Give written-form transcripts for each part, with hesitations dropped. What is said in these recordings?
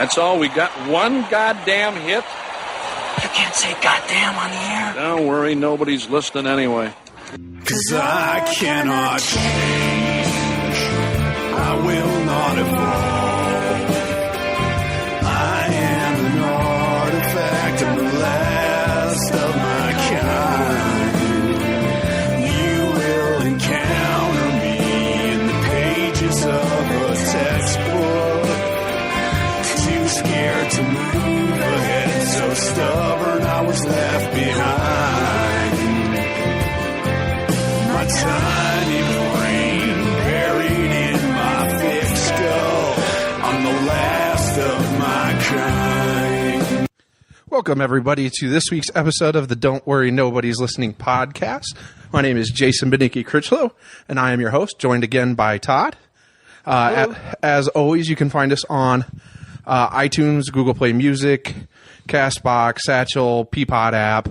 That's all. We got one goddamn hit. You can't say goddamn on the air. Don't worry, nobody's listening anyway. 'Cause I cannot change. I will not evolve. I am an artifact. I'm the last of my kind. You will encounter me in the pages of a textbook. Too scared to move ahead, so stubborn I was left behind. My tiny brain buried in my thick skull. I'm the last of my kind. Welcome, everybody, to this week's episode of the Don't Worry, Nobody's Listening podcast. My name is Jason Benicki Critchlow, and I am your host, joined again by Todd. As always, you can find us on iTunes, Google Play Music, CastBox, Satchel, Peapod app,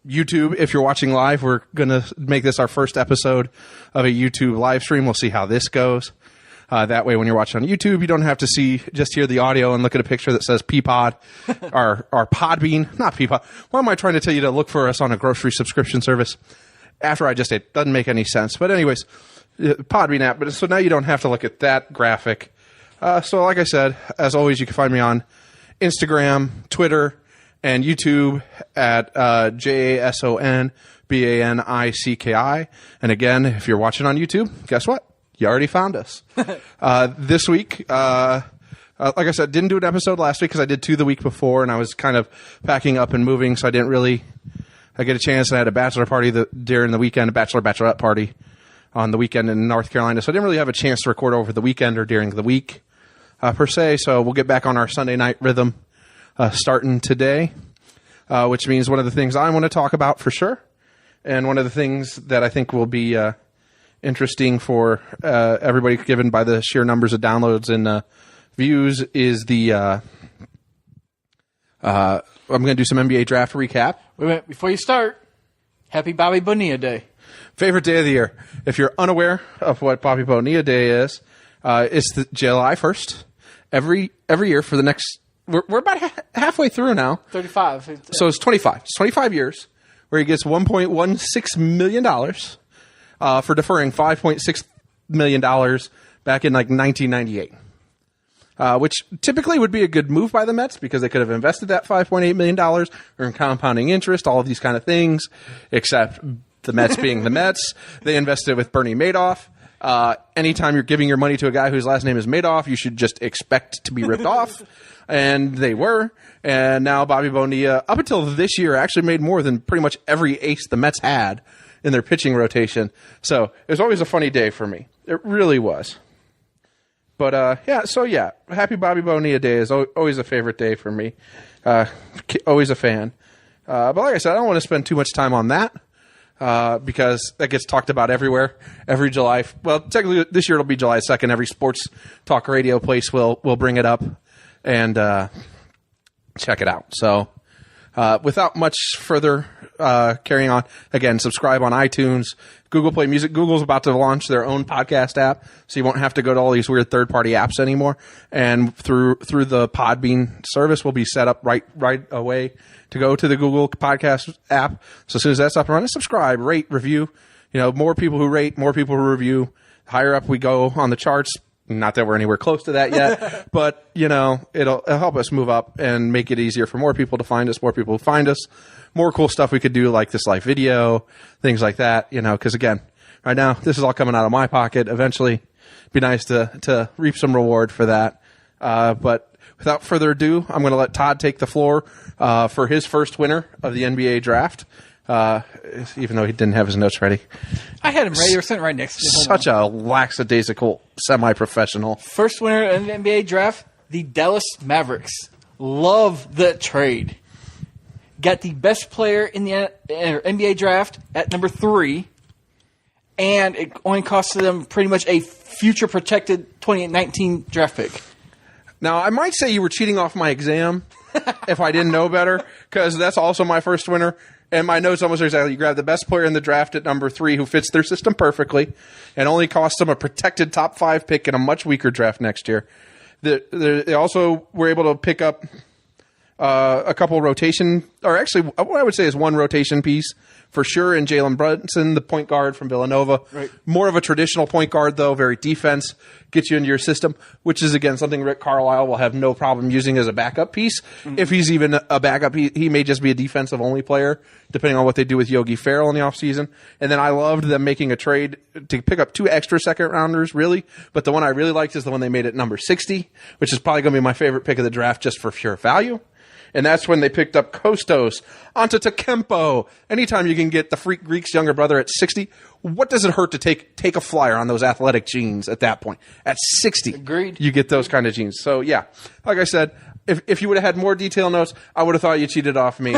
YouTube. If you're watching live, we're going to make this our first episode of a YouTube live stream. We'll see how this goes. That way, when you're watching on YouTube, you don't have to just hear the audio and look at a picture that says Peapod or Podbean. Not Peapod. Why am I trying to tell you to look for us on a grocery subscription service after I just did? Doesn't make any sense. But anyways, Podbean app. But so now you don't have to look at that graphic. So like I said, as always, you can find me on Instagram, Twitter, and YouTube at JASONBANICKI. And again, if you're watching on YouTube, guess what? You already found us. This week, like I said, didn't do an episode last week because I did two the week before, and I was kind of packing up and moving, so I didn't really get a chance. And I had a bachelor party during the weekend, a bachelorette party on the weekend in North Carolina, so I didn't really have a chance to record over the weekend or during the week per se. So we'll get back on our Sunday night rhythm starting today, which means one of the things I want to talk about for sure, and one of the things that I think will be interesting for everybody, given by the sheer numbers of downloads and views, is the I'm going to do some NBA draft recap. Wait a minute, before you start, happy Bobby Bonilla Day. Favorite day of the year. If you're unaware of what Bobby Bonilla Day is, it's the July 1st. Every year for the next... We're about halfway through now. 35. So it's 25. It's 25 years where he gets $1.16 million for deferring $5.6 million back in like 1998. Which typically would be a good move by the Mets because they could have invested that $5.8 million or in compounding interest, all of these kind of things, except the Mets being the Mets. They invested with Bernie Madoff. Anytime you're giving your money to a guy whose last name is Madoff, you should just expect to be ripped off. And they were. And now Bobby Bonilla, up until this year, actually made more than pretty much every ace the Mets had in their pitching rotation. So it was always a funny day for me. It really was. But, happy Bobby Bonilla Day is always a favorite day for me. Always a fan. But like I said, I don't want to spend too much time on that. Because that gets talked about everywhere, every July. Well, technically this year it'll be July 2nd. Every sports talk radio place will bring it up and check it out. So without much further carrying on, again, subscribe on iTunes, Google Play Music. Google's about to launch their own podcast app, so you won't have to go to all these weird third-party apps anymore. And through the Podbean service will be set up right away to go to the Google Podcast app. So as soon as that's up and running, subscribe, rate, review. You know, more people who rate, more people who review. Higher up we go on the charts. Not that we're anywhere close to that yet, but, you know, it'll help us move up and make it easier for more people to find us, more people who find us, more cool stuff we could do like this live video, things like that, you know, because, again, right now, this is all coming out of my pocket. Eventually, it'd be nice to reap some reward for that. But without further ado, I'm going to let Todd take the floor for his first winner of the NBA draft. Even though he didn't have his notes ready. I had him ready. They were sitting right next to me. Such a lackadaisical semi-professional. First winner in the NBA draft, the Dallas Mavericks. Love the trade. Got the best player in the NBA draft at number 3, and it only costed them pretty much a future protected 2019 draft pick. Now, I might say you were cheating off my exam if I didn't know better, because that's also my first winner. And my notes almost are exactly, you grab the best player in the draft at number 3 who fits their system perfectly and only costs them a protected top 5 pick in a much weaker draft next year. They also were able to pick up a couple rotation, or actually, what I would say is one rotation piece for sure in Jalen Brunson, the point guard from Villanova. Right. More of a traditional point guard, though, very defense, gets you into your system, which is, again, something Rick Carlisle will have no problem using as a backup piece. Mm-hmm. If he's even a backup, he may just be a defensive-only player, depending on what they do with Yogi Ferrell in the offseason. And then I loved them making a trade to pick up 2 extra second-rounders, really. But the one I really liked is the one they made at number 60, which is probably going to be my favorite pick of the draft just for pure value. And that's when they picked up Kostas Antetokounmpo. Anytime you can get the freak Greek's younger brother at 60, what does it hurt to take a flyer on those athletic genes at that point? At 60, Agreed. You get those kind of genes. So, yeah, like I said, if you would have had more detailed notes, I would have thought you cheated off me.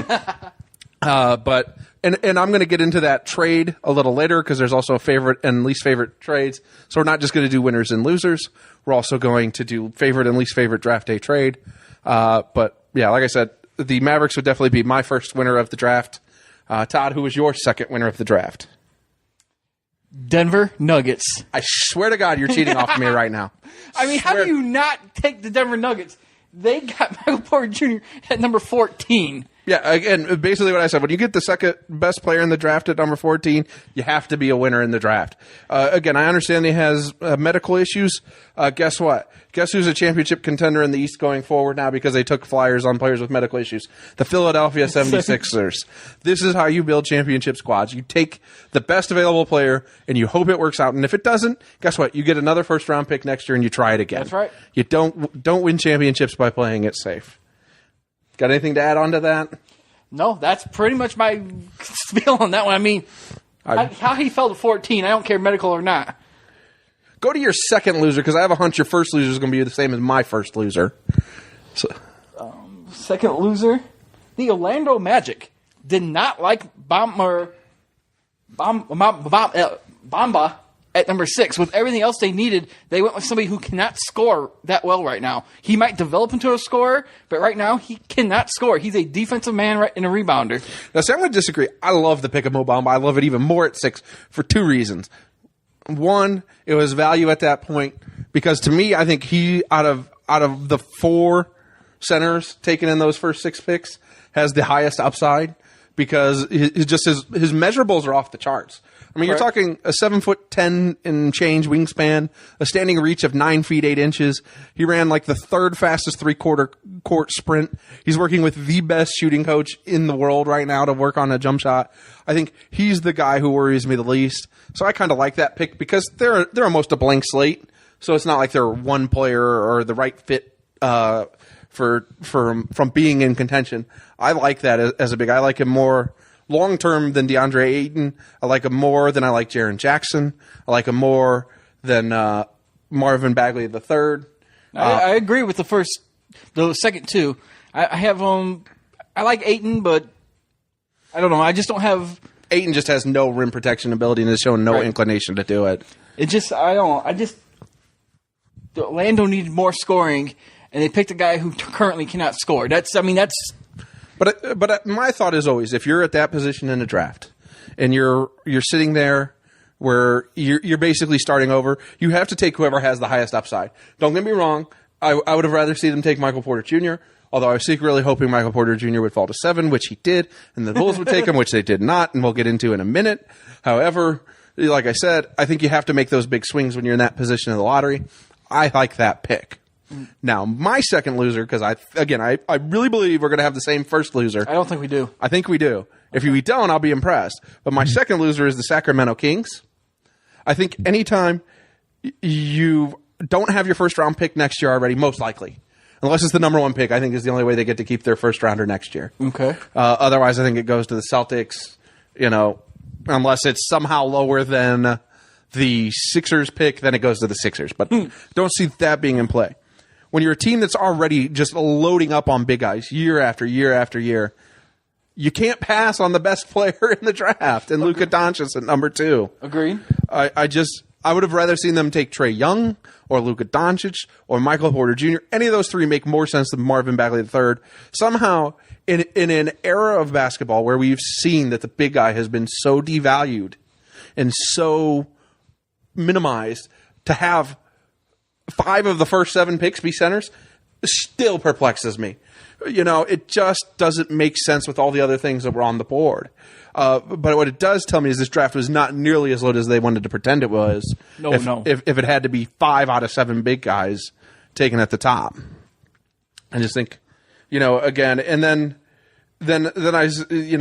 But I'm going to get into that trade a little later because there's also favorite and least favorite trades. So we're not just going to do winners and losers. We're also going to do favorite and least favorite draft day trade. But yeah, like I said, the Mavericks would definitely be my first winner of the draft. Todd, who was your second winner of the draft? Denver Nuggets. I swear to God, you're cheating off me right now. I mean, how do you not take the Denver Nuggets? They got Michael Porter Jr. at number 14. Yeah, again, basically what I said. When you get the second best player in the draft at number 14, you have to be a winner in the draft. Again, I understand he has medical issues. Guess what? Guess who's a championship contender in the East going forward now because they took flyers on players with medical issues? The Philadelphia 76ers. This is how you build championship squads. You take the best available player and you hope it works out. And if it doesn't, guess what? You get another first-round pick next year and you try it again. That's right. You don't win championships by playing it safe. Got anything to add on to that? No, that's pretty much my spiel on that one. I mean, how he fell to 14, I don't care medical or not. Go to your second loser, because I have a hunch your first loser is going to be the same as my first loser. So, Second loser, the Orlando Magic did not like Bamba at number 6. With everything else they needed, they went with somebody who cannot score that well right now. He might develop into a scorer, but right now he cannot score. He's a defensive man and a rebounder. Now, see, I'm going to disagree. I love the pick of Mo Bamba. I love it even more at 6 for 2 reasons. One, it was value at that point because to me, I think he out of the 4 centers taken in those first 6 picks has the highest upside because his measurables are off the charts. I mean, you're talking a 7'10" and change wingspan, a standing reach of 9 feet 8 inches. He ran like the 3rd fastest 3/4 court sprint. He's working with the best shooting coach in the world right now to work on a jump shot. I think he's the guy who worries me the least. So I kind of like that pick because they're almost a blank slate. So it's not like they're one player or the right fit from being in contention. I like that as a big. I like him more long-term than DeAndre Ayton. I like him more than I like Jaren Jackson. I like him more than Marvin Bagley III. I agree with the second 2. I have I like Ayton, but I don't know. I just don't have. Ayton just has no rim protection ability and has shown no inclination to do it. Orlando needed more scoring, and they picked a guy who currently cannot score. That's. But my thought is always, if you're at that position in the draft and you're sitting there where you're basically starting over, you have to take whoever has the highest upside. Don't get me wrong. I would have rather see them take Michael Porter Jr., although I was secretly hoping Michael Porter Jr. would fall to 7, which he did, and the Bulls would take him, which they did not, and we'll get into in a minute. However, like I said, I think you have to make those big swings when you're in that position in the lottery. I like that pick. Now, my second loser, because I really believe we're going to have the same first loser. I don't think we do. I think we do. If we don't, I'll be impressed. But my second loser is the Sacramento Kings. I think anytime you don't have your first round pick next year already, most likely, unless it's the number 1 pick, I think is the only way they get to keep their first rounder next year. Okay. Otherwise, I think it goes to the Celtics, unless it's somehow lower than the Sixers pick, then it goes to the Sixers. But don't see that being in play. When you're a team that's already just loading up on big guys year after year after year, you can't pass on the best player in the draft, and Luka Doncic at number 2. Agreed. I would have rather seen them take Trae Young or Luka Doncic or Michael Porter Jr. Any of those 3 make more sense than Marvin Bagley III. Somehow, in an era of basketball where we've seen that the big guy has been so devalued and so minimized, to have 5 of the first 7 picks be centers still perplexes me. It just doesn't make sense with all the other things that were on the board. But what it does tell me is this draft was not nearly as loaded as they wanted to pretend it was. If it had to be 5 out of 7 big guys taken at the top. I just think, again, and then I,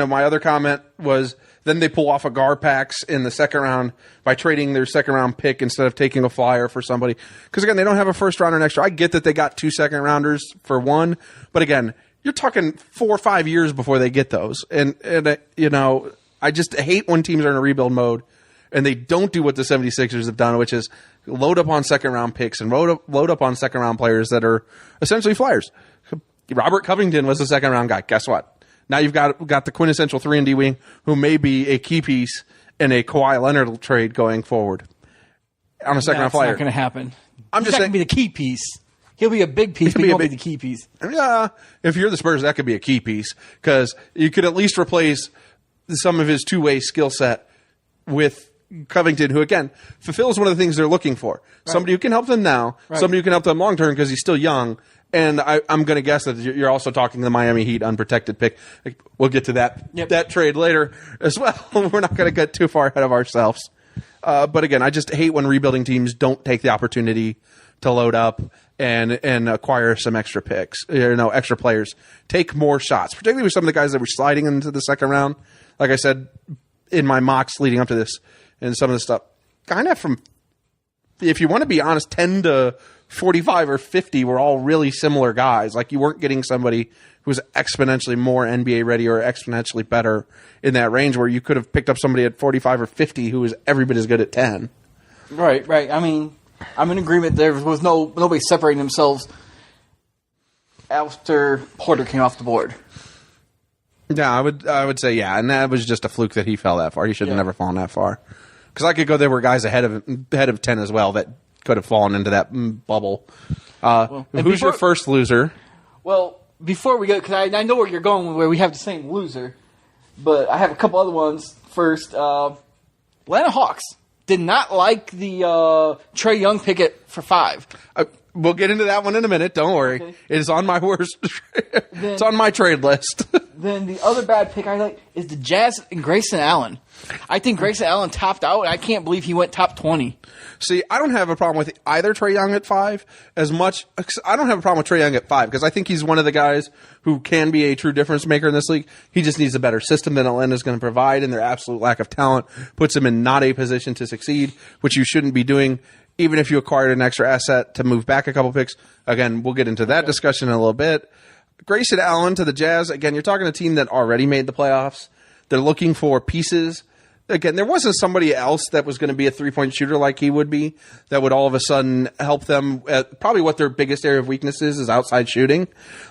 my other comment was then they pull off a Garpax in the second round by trading their second round pick instead of taking a flyer for somebody. Because again, they don't have a first rounder next year. I get that they got 2 second rounders for one, but again, you're talking 4 or 5 years before they get those. And I just hate when teams are in a rebuild mode and they don't do what the 76ers have done, which is load up on second round picks and load up on second round players that are essentially flyers. Robert Covington was a second round guy. Guess what? Now you've got the quintessential 3-and-D wing who may be a key piece in a Kawhi Leonard trade going forward on a second round flyer. That's not going to happen. I'm just saying, be the key piece. He'll be a big piece, but he won't be the key piece. Yeah, if you're the Spurs, that could be a key piece because you could at least replace some of his two-way skill set with Covington, who, again, fulfills one of the things they're looking for. Right. Somebody who can help them now, somebody who can help them long-term because he's still young. And I'm going to guess that you're also talking the Miami Heat unprotected pick. We'll get to that trade later as well. We're not going to get too far ahead of ourselves. But again, I just hate when rebuilding teams don't take the opportunity to load up and acquire some extra picks, extra players. Take more shots, particularly with some of the guys that were sliding into the second round. Like I said in my mocks leading up to this and some of the stuff, kind of from, if you want to be honest, 10 to 45 or 50 were all really similar guys. Like you weren't getting somebody who was exponentially more NBA ready or exponentially better in that range where you could have picked up somebody at 45 or 50 who was every bit as good at 10. Right. I mean, I'm in agreement. There was nobody separating themselves after Porter came off the board. Yeah, I would say yeah, and that was just a fluke that he fell that far. He should have never fallen that far. Because I could go, there were guys ahead of 10 as well that could have fallen into that bubble. Who's your first loser? Well, before we go, because I know where you're going, where we have the same loser, but I have a couple other ones. First, Atlanta Hawks did not like the Trae Young pick for 5. We'll get into that one in a minute. Don't worry. Okay. It is on my worst. It's on my trade list. Then the other bad pick I like is the Jazz and Grayson Allen. I think Grayson Allen topped out, and I can't believe he went top 20. See, I don't have a problem with either Trae Young at 5 as much. I don't have a problem with Trae Young at 5 because I think he's one of the guys who can be a true difference maker in this league. He just needs a better system than Atlanta's going to provide, and their absolute lack of talent puts him in not a position to succeed, which you shouldn't be doing even if you acquired an extra asset to move back a couple picks. Again, we'll get into that discussion in a little bit. Grayson Allen to the Jazz. Again, you're talking a team that already made the playoffs. They're looking for pieces. Again, there wasn't somebody else that was going to be a three-point shooter like he would be that would all of a sudden help them. Probably what their biggest area of weakness is outside shooting.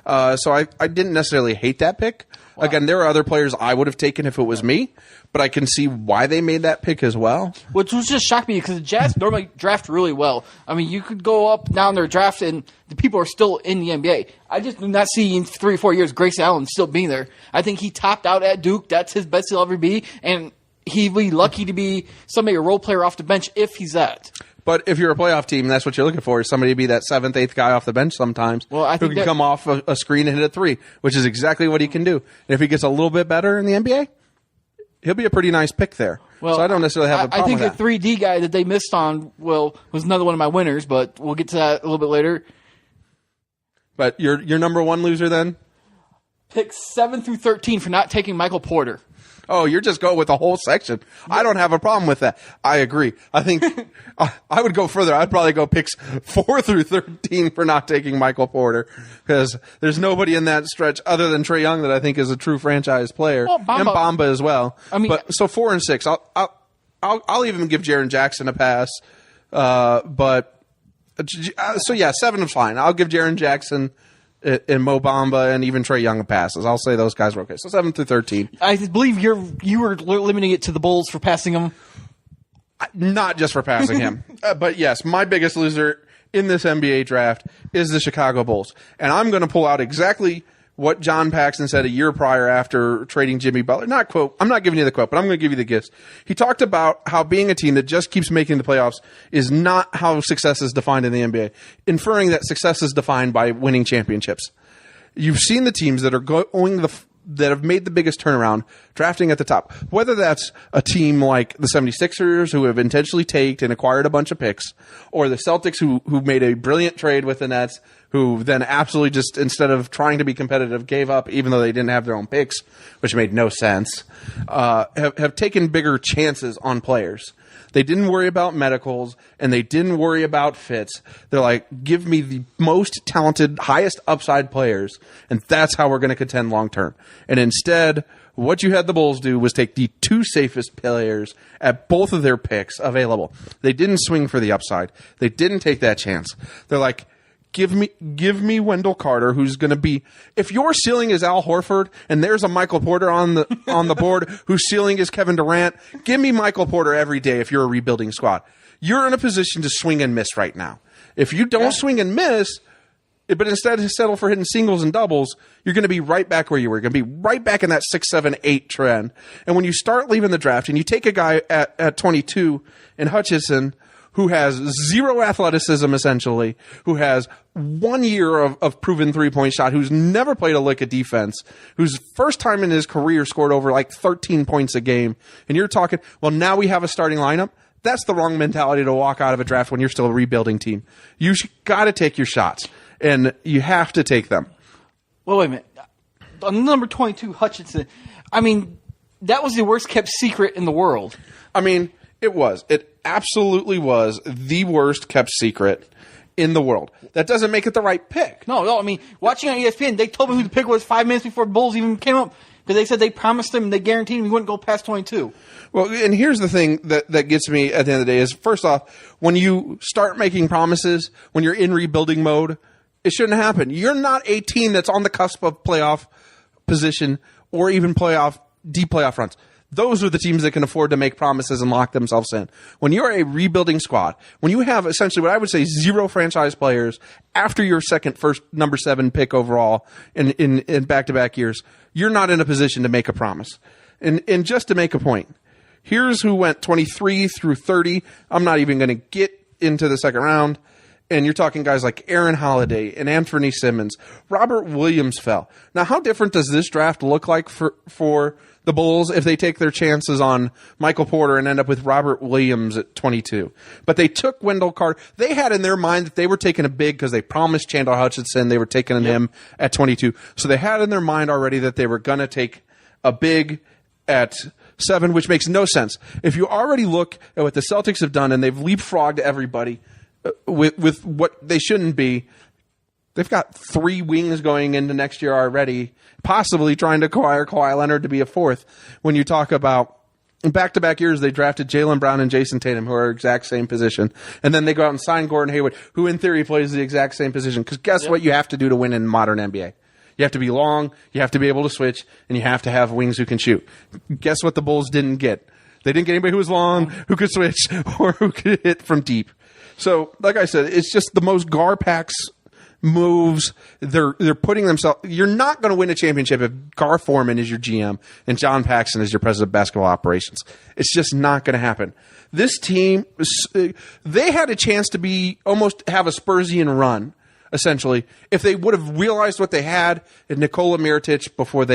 So I didn't necessarily hate that pick. Wow. Again, there are other players I would have taken if it was me, but I can see why they made that pick as well. Which was just shocked me because the Jazz normally draft really well. I mean, you could go up, down their draft, and the people are still in the NBA. I just do not see in 3 or 4 years Grayson Allen still being there. I think he topped out at Duke. That's his best he'll ever be, and he'd be lucky to be a role player off the bench if he's that. But if you're a playoff team, that's what you're looking for, is somebody to be that 7th, 8th guy off the bench sometimes who can come off a screen and hit a 3, which is exactly what he can do. And if he gets a little bit better in the NBA, he'll be a pretty nice pick there. Well, so I don't necessarily have a problem with that. I think the 3D guy that they missed on was another one of my winners, but we'll get to that a little bit later. But your number one loser then? Pick 7 through 13 for not taking Michael Porter. Oh, you're just going with the whole section. I don't have a problem with that. I agree. I think I would go further. I'd probably go picks 4 through 13 for not taking Michael Porter because there's nobody in that stretch other than Trae Young that I think is a true franchise player, and Bamba as well. I mean, so 4 and 6. I'll even give Jaren Jackson a pass. So yeah, 7 is fine. I'll give Jaren Jackson and Mo Bamba and even Trae Young passes. I'll say those guys were okay. So 7 through 13. I believe you were limiting it to the Bulls for passing him. Not just for passing him. But yes, my biggest loser in this NBA draft is the Chicago Bulls. And I'm going to pull out exactly what John Paxson said a year prior after trading Jimmy Butler. Not quote. I'm not giving you the quote, but I'm going to give you the gist. He talked about how being a team that just keeps making the playoffs is not how success is defined in the NBA, inferring that success is defined by winning championships. You've seen the teams that are that have made the biggest turnaround drafting at the top, whether that's a team like the 76ers who have intentionally taken and acquired a bunch of picks, or the Celtics who made a brilliant trade with the Nets, who then absolutely just, instead of trying to be competitive, gave up even though they didn't have their own picks, which made no sense, have taken bigger chances on players. They didn't worry about medicals, and they didn't worry about fits. They're like, give me the most talented, highest upside players, and that's how we're going to contend long term. And instead, what you had the Bulls do was take the two safest players at both of their picks available. They didn't swing for the upside. They didn't take that chance. They're like, Give me Wendell Carter, who's going to be. If your ceiling is Al Horford and there's a Michael Porter on the board whose ceiling is Kevin Durant, give me Michael Porter every day. If you're a rebuilding squad, you're in a position to swing and miss right now. If you don't swing and miss, but instead settle for hitting singles and doubles, you're going to be right back where you were. You're going to be right back in that 6, 7, 8 trend. And when you start leaving the draft and you take a guy at 22 in Hutchison, who has zero athleticism, essentially, who has 1 year of proven three-point shot, who's never played a lick of defense, whose first time in his career scored over like 13 points a game, and you're talking, well, now we have a starting lineup. That's the wrong mentality to walk out of a draft when you're still a rebuilding team. You got to take your shots, and you have to take them. Well, wait a minute. On number 22, Hutchinson, I mean, that was the worst-kept secret in the world. I mean, it was. It absolutely was the worst kept secret in the world. That doesn't make it the right pick. No, I mean, watching on ESPN, they told me who the pick was 5 minutes before Bulls even came up, because they said they promised him and they guaranteed him he wouldn't go past 22. Well, and here's the thing that gets me at the end of the day is, first off, when you start making promises, when you're in rebuilding mode, it shouldn't happen. You're not a team that's on the cusp of playoff position or even deep playoff runs. Those are the teams that can afford to make promises and lock themselves in. When you're a rebuilding squad, when you have essentially what I would say 0 franchise players after your first number 7 pick overall in back-to-back years, you're not in a position to make a promise. And just to make a point, here's who went 23 through 30. I'm not even going to get into the second round. And you're talking guys like Aaron Holiday and Anthony Simmons. Robert Williams fell. Now, how different does this draft look like for the Bulls if they take their chances on Michael Porter and end up with Robert Williams at 22? But they took Wendell Carter. They had in their mind that they were taking a big because they promised Chandler Hutchinson. They were taking him at 22. So they had in their mind already that they were going to take a big at 7, which makes no sense. If you already look at what the Celtics have done and they've leapfrogged everybody with what they shouldn't be, they've got 3 wings going into next year already, possibly trying to acquire Kawhi Leonard to be a 4th. When you talk about back-to-back years, they drafted Jaylen Brown and Jason Tatum, who are exact same position. And then they go out and sign Gordon Hayward, who in theory plays the exact same position. Because guess what you have to do to win in modern NBA? You have to be long, you have to be able to switch, and you have to have wings who can shoot. Guess what the Bulls didn't get? They didn't get anybody who was long, who could switch, or who could hit from deep. So, like I said, it's just the most Garpax moves. They're putting themselves. You're not going to win a championship if Gar Forman is your GM and John Paxson is your president of basketball operations. It's just not going to happen. This team, they had a chance to almost have a Spursian run, essentially, if they would have realized what they had in Nikola Mirotic before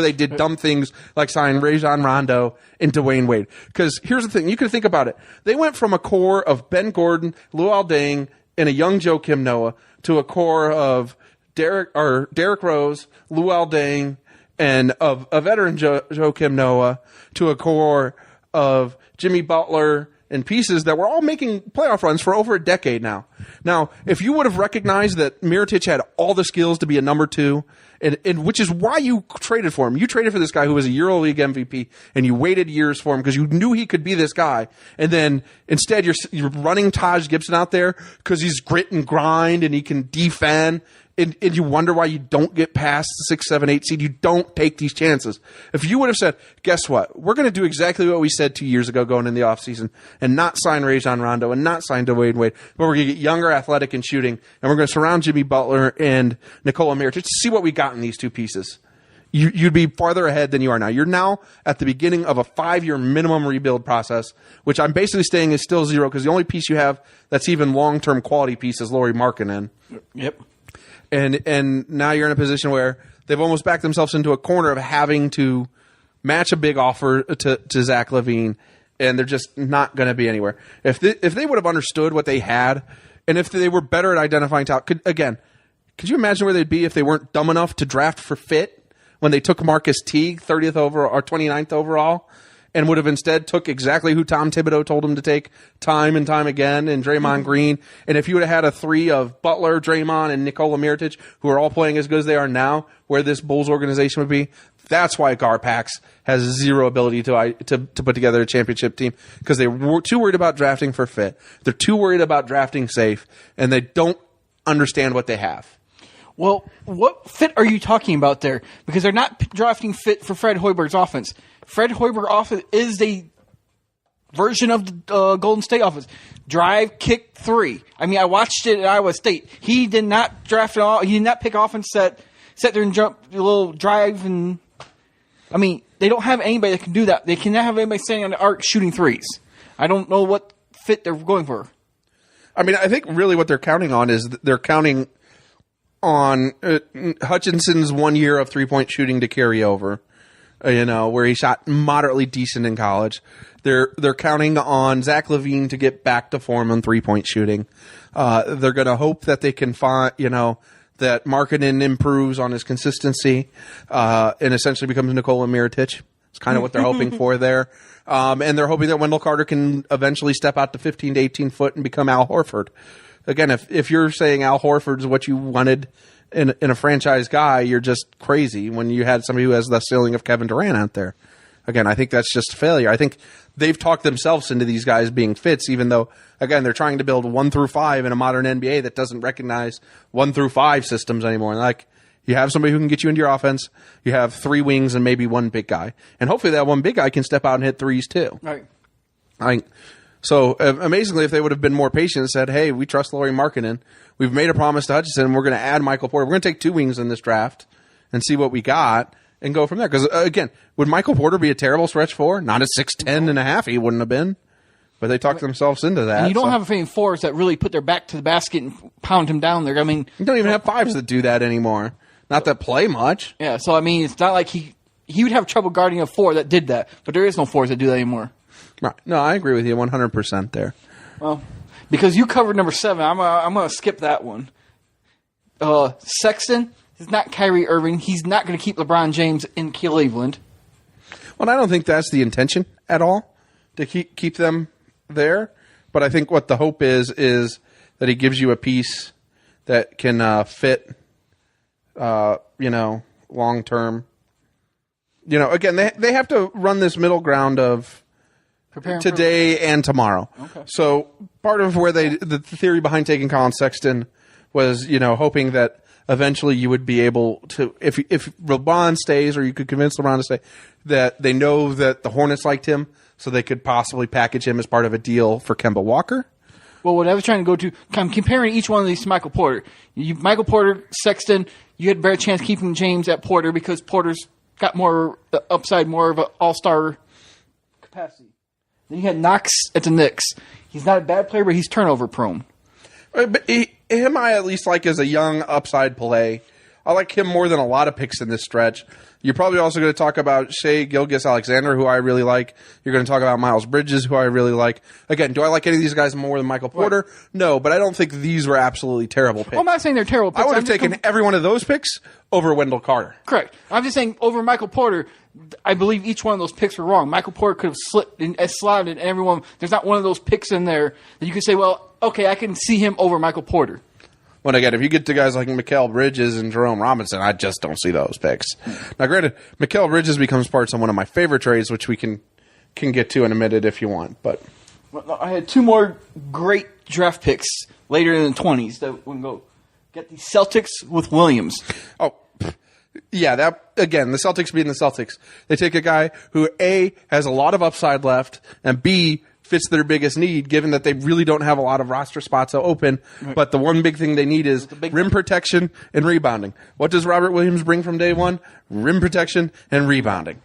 they did dumb things like sign Rajon Rondo and Dwayne Wade. Because here's the thing, you can think about it. They went from a core of Ben Gordon, Luol Deng, and a young Joakim Noah to a core of Derrick Rose, Luol Deng, and of a veteran Joakim Noah to a core of Jimmy Butler and pieces that were all making playoff runs for over a decade now. Now, if you would have recognized that Mirotic had all the skills to be a number 2, and which is why you traded for him. You traded for this guy who was a EuroLeague MVP, and you waited years for him because you knew he could be this guy. And then instead you're running Taj Gibson out there because he's grit and grind and he can defend. And you wonder why you don't get past the 6, 7, 8 seed. You don't take these chances. If you would have said, guess what? We're going to do exactly what we said 2 years ago going in the offseason and not sign Rajon Rondo and not sign Dwayne Wade, but we're going to get younger, athletic, and shooting, and we're going to surround Jimmy Butler and Nikola Mirotic to see what we got in these two pieces. You'd be farther ahead than you are now. You're now at the beginning of a 5-year minimum rebuild process, which I'm basically saying is still zero because the only piece you have that's even long-term quality piece is Lauri Markkanen. Yep. And now you're in a position where they've almost backed themselves into a corner of having to match a big offer to Zach LaVine, and they're just not going to be anywhere. If they would have understood what they had, and if they were better at identifying talent, could you imagine where they'd be if they weren't dumb enough to draft for fit? When they took Marcus Teague 30th overall or 29th overall, and would have instead took exactly who Tom Thibodeau told him to take time and time again, and Draymond Green. And if you would have had a 3 of Butler, Draymond, and Nikola Mirotic, who are all playing as good as they are now, where this Bulls organization would be, that's why Garpax has zero ability to put together a championship team, because they were too worried about drafting for fit. They're too worried about drafting safe, and they don't understand what they have. Well, what fit are you talking about there? Because they're not drafting fit for Fred Hoiberg's offense. Fred Hoiberg's offense is the version of the Golden State offense. Drive, kick, 3. I mean, I watched it at Iowa State. He did not draft at all. He did not pick offense that sit there and jump a little drive. And I mean, they don't have anybody that can do that. They cannot have anybody standing on the arc shooting 3s. I don't know what fit they're going for. I mean, I think really what they're counting on is they're counting on Hutchinson's 1 year of 3-point shooting to carry over, where he shot moderately decent in college. They're counting on Zach LaVine to get back to form on 3-point shooting. They're going to hope that they can find, that Markkanen improves on his consistency, and essentially becomes Nikola Mirotic. It's kind of what they're hoping for there. And they're hoping that Wendell Carter can eventually step out to 15 to 18 foot and become Al Horford. Again, if you're saying Al Horford's what you wanted in a franchise guy, you're just crazy when you had somebody who has the ceiling of Kevin Durant out there. Again, I think that's just failure. I think they've talked themselves into these guys being fits, even though, again, they're trying to build 1 through 5 in a modern NBA that doesn't recognize 1 through 5 systems anymore. Like, you have somebody who can get you into your offense, you have 3 wings and maybe 1 big guy. And hopefully that 1 big guy can step out and hit 3s too. Right. So, amazingly, if they would have been more patient and said, hey, we trust Lauri Markkanen, we've made a promise to Hutchinson, and we're going to add Michael Porter. We're going to take 2 wings in this draft and see what we got and go from there. Because, again, would Michael Porter be a terrible stretch 4? Not a 6'10 and a half, he wouldn't have been. But they talked themselves into that. And you don't have any 4s that really put their back to the basket and pound him down there. I mean, you don't even have 5s that do that anymore. Not that play much. Yeah, so, I mean, it's not like he would have trouble guarding a 4 that did that. But there is no 4s that do that anymore. Right. No, I agree with you 100% there. Well, because you covered number 7, I'm going to skip that one. Sexton is not Kyrie Irving. He's not going to keep LeBron James in Cleveland. Well, I don't think that's the intention at all, to keep them there. But I think what the hope is that he gives you a piece that can fit, long term. Again, they have to run this middle ground of today and tomorrow. Okay. So part of where the theory behind taking Colin Sexton was, hoping that eventually you would be able to, if LeBron stays, or you could convince LeBron to stay, that they know that the Hornets liked him, so they could possibly package him as part of a deal for Kemba Walker. Well, what I was trying to go to, I'm comparing each one of these to Michael Porter. Michael Porter, Sexton, you had a better chance keeping James at Porter because Porter's got more upside, more of an all-star capacity. Then you had Knox at the Knicks. He's not a bad player, but he's turnover prone. But him I at least like as a young upside play. I like him more than a lot of picks in this stretch. You're probably also going to talk about Shai Gilgeous-Alexander, who I really like. You're going to talk about Miles Bridges, who I really like. Again, do I like any of these guys more than Michael Porter? Right. No, but I don't think these were absolutely terrible picks. Well, I'm not saying they're terrible picks. I would have taken every one of those picks over Wendell Carter. Correct. I'm just saying over Michael Porter, I believe each one of those picks were wrong. Michael Porter could have slipped and slotted in everyone. There's not one of those picks in there that you could say, well, okay, I can see him over Michael Porter. Well, again, if you get to guys like Mikal Bridges and Jerome Robinson, I just don't see those picks. Now, granted, Mikal Bridges becomes part of one of my favorite trades, which we can get to in a minute if you want. But I had 2 more great draft picks later in the 20s that we can go get the Celtics with Williams. Oh, yeah, that again, the Celtics being the Celtics, they take a guy who A, has a lot of upside left, and B, fits their biggest need, given that they really don't have a lot of roster spots open. Right. But the one big thing they need is rim protection and rebounding. What does Robert Williams bring from day one? Rim protection and rebounding.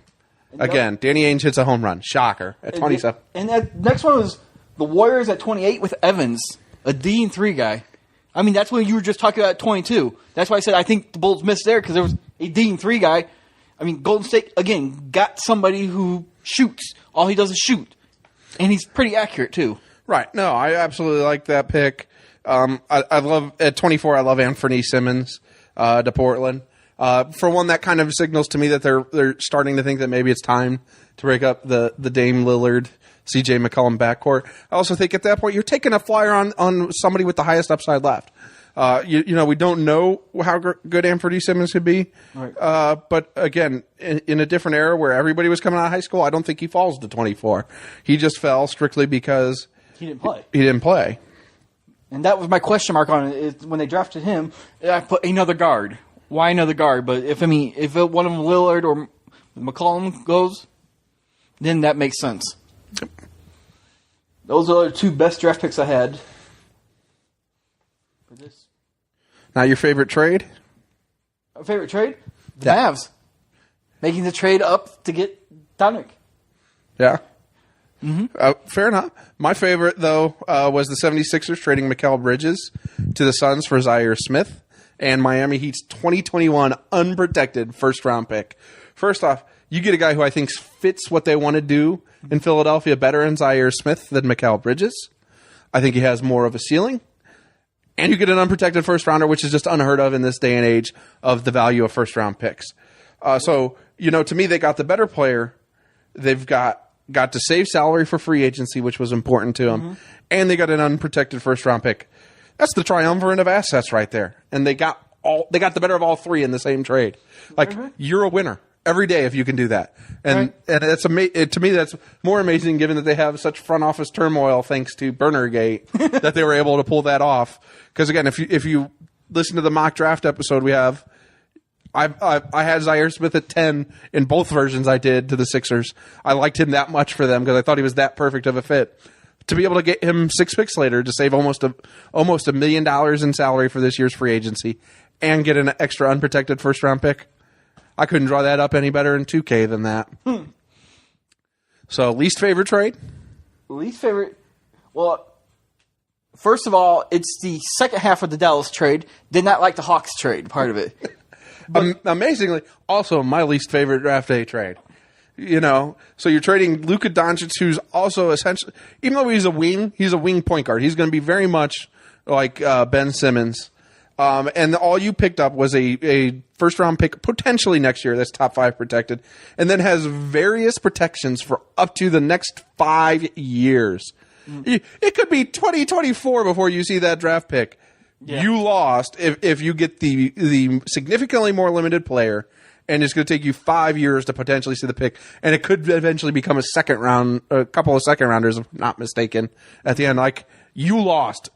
Again, Danny Ainge hits a home run. Shocker at 27. And that next one was the Warriors at 28 with Evans, a D and 3 guy. I mean, that's what you were just talking about at 22. That's why I said I think the Bulls missed there because there was a D and 3 guy. I mean, Golden State, again, got somebody who shoots. All he does is shoot. And he's pretty accurate, too. Right. No, I absolutely like that pick. I love, at 24, I love Anthony Simmons to Portland. For one, that kind of signals to me that they're starting to think that maybe it's time to break up the Dame Lillard, CJ McCollum backcourt. I also think at that point, you're taking a flyer on somebody with the highest upside left. We don't know how good Anthony Simmons could be. Right. But again, in a different era where everybody was coming out of high school, I don't think he falls to 24. He just fell strictly because he didn't play. He didn't play. And that was my question mark on it. Is when they drafted him, I put another guard. Why another guard? But if one of them Lillard or McCollum goes, then that makes sense. Yep. Those are the two best draft picks I had. For this. Now your favorite trade? Our favorite trade? The Mavs. Making the trade up to get Dominic. Yeah. Mm-hmm. Fair enough. My favorite, though, was the 76ers trading Mikal Bridges to the Suns for Zaire Smith and Miami Heat's 2021 unprotected first-round pick. First off, you get a guy who I think fits what they want to do in Philadelphia better in Zaire Smith than Mikal Bridges. I think he has more of a ceiling. And you get an unprotected first-rounder, which is just unheard of in this day and age of the value of first-round picks. So, to me, they got the better player. They've got to save salary for free agency, which was important to them. Mm-hmm. And they got an unprotected first-round pick. That's the triumvirate of assets right there. And they got the better of all three in the same trade. Like, you're a winner every day if you can do that. And it's to me, that's more amazing given that they have such front office turmoil thanks to Burnergate that they were able to pull that off. Because again, if you listen to the mock draft episode we have, I had Zaire Smith at 10 in both versions I did to the Sixers. I liked him that much for them because I thought he was that perfect of a fit. To be able to get him 6 picks later to save almost $1 million in salary for this year's free agency and get an extra unprotected first round pick, I couldn't draw that up any better in 2K than that. So, least favorite trade? Least favorite? Well, first of all, it's the second half of the Dallas trade. Did not like the Hawks trade, part of it. But amazingly, also my least favorite draft day trade. So you're trading Luka Doncic, who's also essentially, even though he's a wing point guard. He's going to be very much like Ben Simmons. And all you picked up was a first-round pick potentially next year that's top 5 protected, and then has various protections for up to the next 5 years. Mm. It could be 2024 before you see that draft pick. Yeah. You lost if you get the significantly more limited player, and it's going to take you 5 years to potentially see the pick, and it could eventually become a couple of second rounders, if I'm not mistaken, at the end. Like, you lost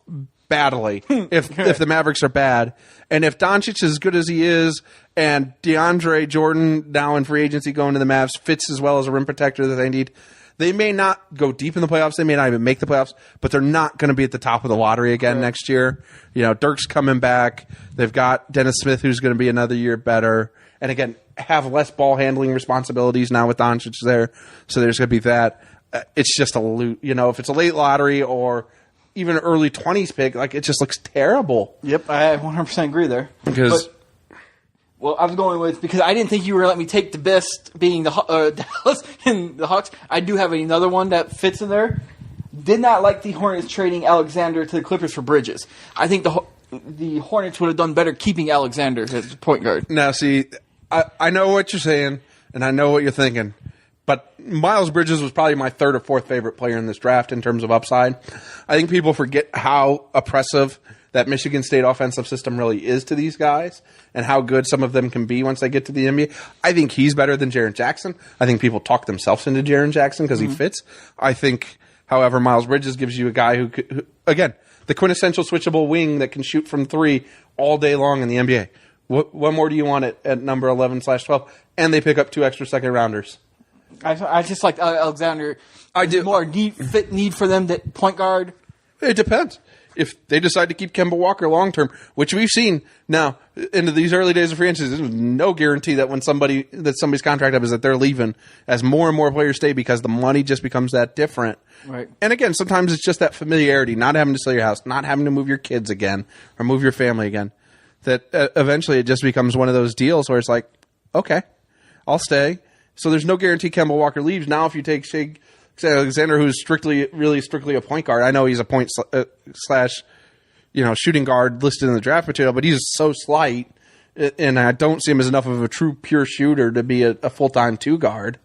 badly if the Mavericks are bad. And if Doncic is as good as he is and DeAndre Jordan now in free agency going to the Mavs fits as well as a rim protector that they need, they may not go deep in the playoffs. They may not even make the playoffs, but they're not going to be at the top of the lottery again next year. Dirk's coming back. They've got Dennis Smith, who's going to be another year better. And again, have less ball handling responsibilities now with Doncic there. So there's going to be that. It's just a loot. If it's a late lottery or even an early 20s pick, like, it just looks terrible. Yep, I 100% agree there. I was going with, because I didn't think you were going to let me take the best, being the Dallas and the Hawks. I do have another one that fits in there. Did not like the Hornets trading Alexander to the Clippers for Bridges. I think the Hornets would have done better keeping Alexander as point guard. Now, see, I know what you're saying, and I know what you're thinking. But Miles Bridges was probably my third or fourth favorite player in this draft in terms of upside. I think people forget how oppressive that Michigan State offensive system really is to these guys and how good some of them can be once they get to the NBA. I think he's better than Jaren Jackson. I think people talk themselves into Jaren Jackson because he fits. I think, however, Miles Bridges gives you a guy who, again, the quintessential switchable wing that can shoot from 3 all day long in the NBA. What more do you want at number 11/12? And they pick up 2 extra second rounders. I just like Alexander. I do. More need for them that point guard. It depends. If they decide to keep Kemba Walker long term, which we've seen now into these early days of free agency, there's no guarantee that when somebody's contract up is that they're leaving as more and more players stay because the money just becomes that different. Right. And again, sometimes it's just that familiarity, not having to sell your house, not having to move your kids again or move your family again. That eventually it just becomes one of those deals where it's like, okay, I'll stay. So there's no guarantee Kemba Walker leaves. Now, if you take Shea Alexander, who's really strictly a point guard, I know he's a point slash shooting guard listed in the draft material, but he's so slight, and I don't see him as enough of a true pure shooter to be a full-time 2 guard.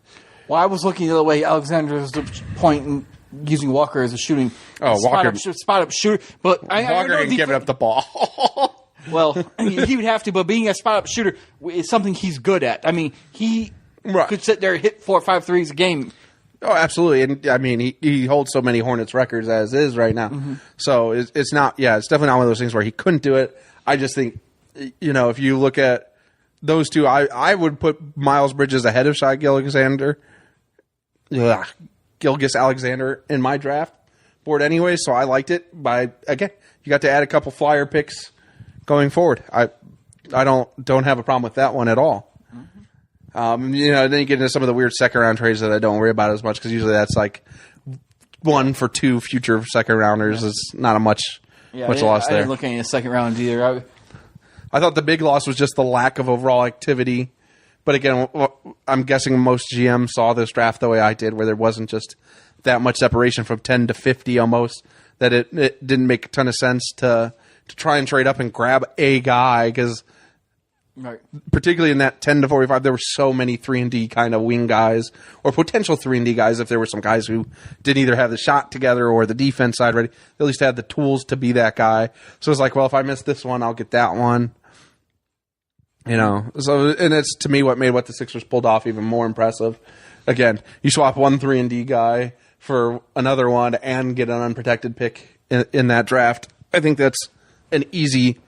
Well, I was looking the other way. Alexander is the point and using Walker as a shooting spot up shooter, but Walker ain't giving up the ball. Well, he would have to, but being a spot up shooter is something he's good at. I mean, he could sit there and hit 4 or 5 threes a game. Oh, absolutely. And I mean, he holds so many Hornets records as is right now. Mm-hmm. So it's not, it's definitely not one of those things where he couldn't do it. I just think, if you look at those two, I would put Miles Bridges ahead of Shai Gilgeous-Alexander in my draft board anyway. So I liked it. But again, you got to add a couple flyer picks going forward. I don't have a problem with that one at all. Then you get into some of the weird second round trades that I don't worry about as much because usually that's like 1 for 2 future second rounders is not a much loss there. I didn't look at any second round either. I thought the big loss was just the lack of overall activity. But again, I'm guessing most GMs saw this draft the way I did, where there wasn't just that much separation from 10 to 50 almost, that it didn't make a ton of sense to try and trade up and grab a guy because. Right. Particularly in that 10 to 45, there were so many 3-and-D kind of wing guys or potential 3-and-D guys. If there were some guys who didn't either have the shot together or the defense side ready, they at least had the tools to be that guy. So it's like, well, if I miss this one, I'll get that one. So, and it's to me what made what the Sixers pulled off even more impressive. Again, you swap one 3-and-D guy for another one and get an unprotected pick in that draft. I think that's an easy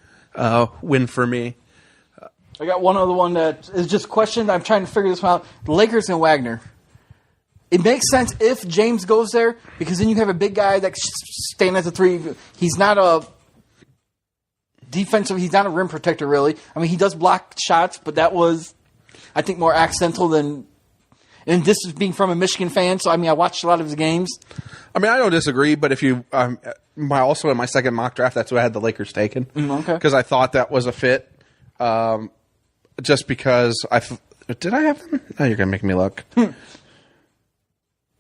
win for me. I got one other one that is just questioned. I'm trying to figure this one out. The Lakers and Wagner. It makes sense if James goes there because then you have a big guy that stand at the 3. He's not a defensive. He's not a rim protector, really. I mean, he does block shots, but that was, I think, more accidental than. And this is being from a Michigan fan, so I mean, I watched a lot of his games. I mean, I don't disagree, but if you also in my second mock draft, that's what I had the Lakers taken because I thought that was a fit. Just because did I have them? Oh, you're gonna make me look. I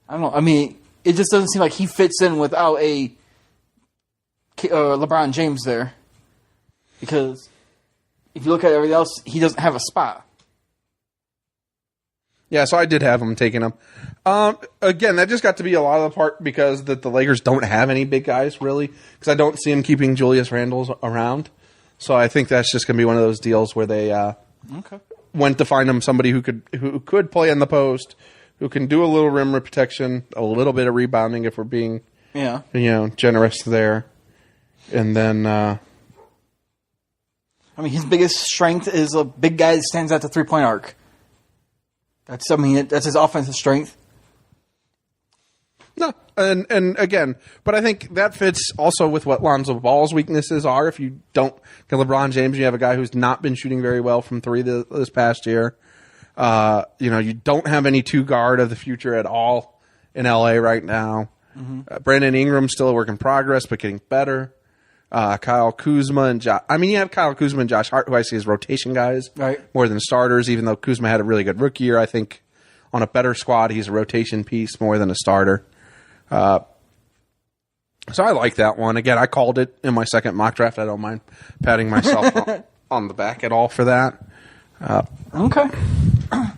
don't know. I mean, it just doesn't seem like he fits in without a LeBron James there. Because if you look at everything else, he doesn't have a spot. Yeah, so I did have him taking him. Again, that just got to be a lot of the part because the Lakers don't have any big guys really. Because I don't see him keeping Julius Randle around. So I think that's just gonna be one of those deals where they. Went to find him somebody who could play in the post, who can do a little rim protection, a little bit of rebounding if we're being generous there, and then I mean his biggest strength is a big guy that stands at the 3-point arc. That's his offensive strength. No, and again, but I think that fits also with what Lonzo Ball's weaknesses are. If you don't get LeBron James, you have a guy who's not been shooting very well from 3 this past year. You don't have any 2 guard of the future at all in LA right now. Mm-hmm. Brandon Ingram's still a work in progress, but getting better. Kyle Kuzma and Josh. I mean, you have Kyle Kuzma and Josh Hart, who I see as rotation guys more than starters. Even though Kuzma had a really good rookie year, I think on a better squad, he's a rotation piece more than a starter. So I like that one. Again, I called it in my second mock draft. I don't mind patting myself on the back at all for that. Okay. Are